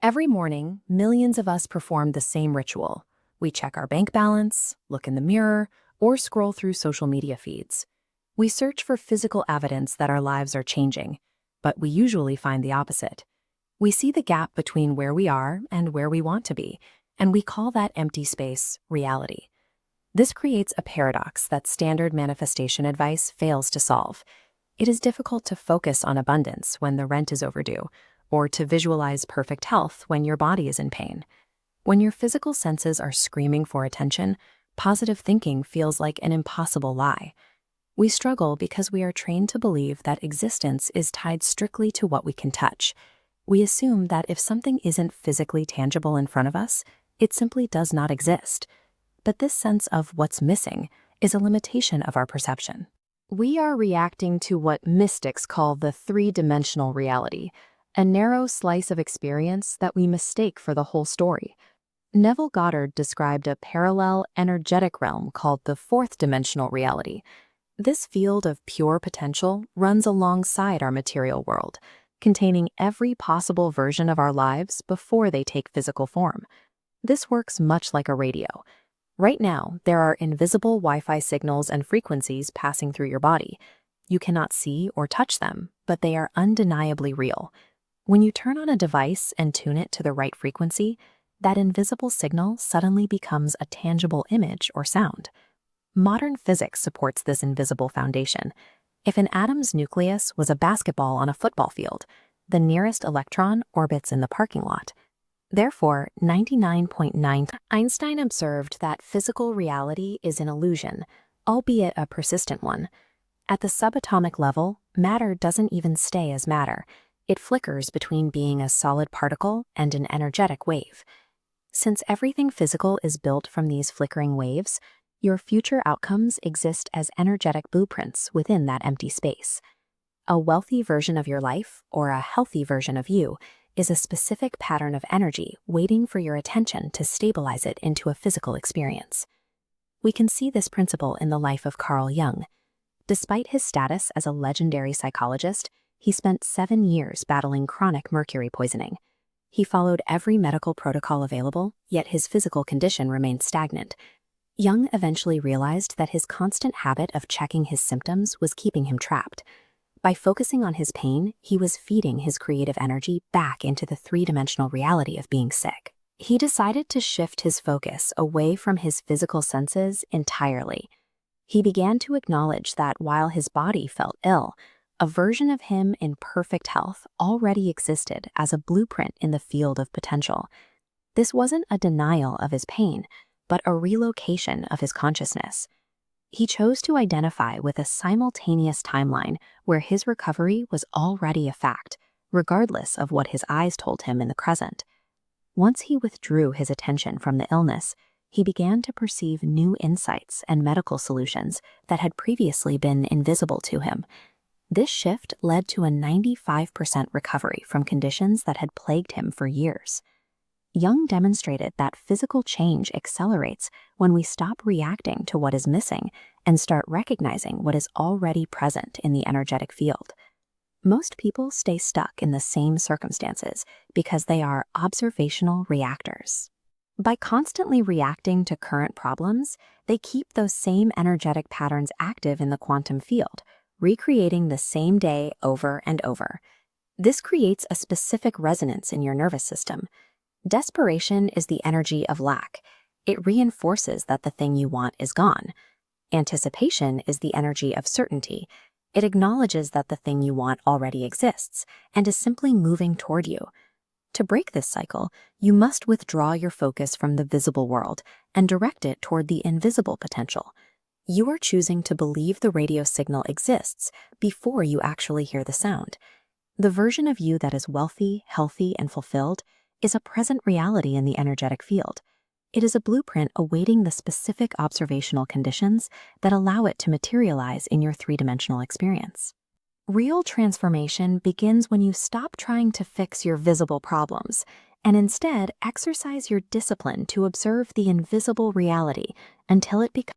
Every morning, millions of us perform the same ritual. We check our bank balance, look in the mirror, or scroll through social media feeds. We search for physical evidence that our lives are changing, but we usually find the opposite. We see the gap between where we are and where we want to be, and we call that empty space reality. This creates a paradox that standard manifestation advice fails to solve. It is difficult to focus on abundance when the rent is overdue, or to visualize perfect health when your body is in pain. When your physical senses are screaming for attention, positive thinking feels like an impossible lie. We struggle because we are trained to believe that existence is tied strictly to what we can touch. We assume that if something isn't physically tangible in front of us, it simply does not exist. But this sense of what's missing is a limitation of our perception. We are reacting to what mystics call the three-dimensional reality, a narrow slice of experience that we mistake for the whole story. Neville Goddard described a parallel energetic realm called the fourth-dimensional reality. This field of pure potential runs alongside our material world, containing every possible version of our lives before they take physical form. This works much like a radio. Right now, there are invisible Wi-Fi signals and frequencies passing through your body. You cannot see or touch them, but they are undeniably real. When you turn on a device and tune it to the right frequency, that invisible signal suddenly becomes a tangible image or sound. Modern physics supports this invisible foundation. If an atom's nucleus was a basketball on a football field, the nearest electron orbits in the parking lot. Therefore, 99.9 Einstein observed that physical reality is an illusion, albeit a persistent one. At the subatomic level, matter doesn't even stay as matter. It flickers between being a solid particle and an energetic wave. Since everything physical is built from these flickering waves, your future outcomes exist as energetic blueprints within that empty space. A wealthy version of your life, or a healthy version of you, is a specific pattern of energy waiting for your attention to stabilize it into a physical experience. We can see this principle in the life of Carl Jung. Despite his status as a legendary psychologist, he spent 7 years battling chronic mercury poisoning. He followed every medical protocol available, yet his physical condition remained stagnant. Jung eventually realized that his constant habit of checking his symptoms was keeping him trapped. By focusing on his pain, he was feeding his creative energy back into the three-dimensional reality of being sick. He decided to shift his focus away from his physical senses entirely. He began to acknowledge that while his body felt ill, a version of him in perfect health already existed as a blueprint in the field of potential. This wasn't a denial of his pain, but a relocation of his consciousness. He chose to identify with a simultaneous timeline where his recovery was already a fact, regardless of what his eyes told him in the present. Once he withdrew his attention from the illness, he began to perceive new insights and medical solutions that had previously been invisible to him. This shift led to a 95% recovery from conditions that had plagued him for years. Jung demonstrated that physical change accelerates when we stop reacting to what is missing and start recognizing what is already present in the energetic field. Most people stay stuck in the same circumstances because they are observational reactors. By constantly reacting to current problems, they keep those same energetic patterns active in the quantum field, recreating the same day over and over. This creates a specific resonance in your nervous system. Desperation is the energy of lack. It reinforces that the thing you want is gone. Anticipation is the energy of certainty. It acknowledges that the thing you want already exists and is simply moving toward you. To break this cycle, you must withdraw your focus from the visible world and direct it toward the invisible potential. You are choosing to believe the radio signal exists before you actually hear the sound. The version of you that is wealthy, healthy, and fulfilled is a present reality in the energetic field. It is a blueprint awaiting the specific observational conditions that allow it to materialize in your three-dimensional experience. Real transformation begins when you stop trying to fix your visible problems and instead exercise your discipline to observe the invisible reality until it becomes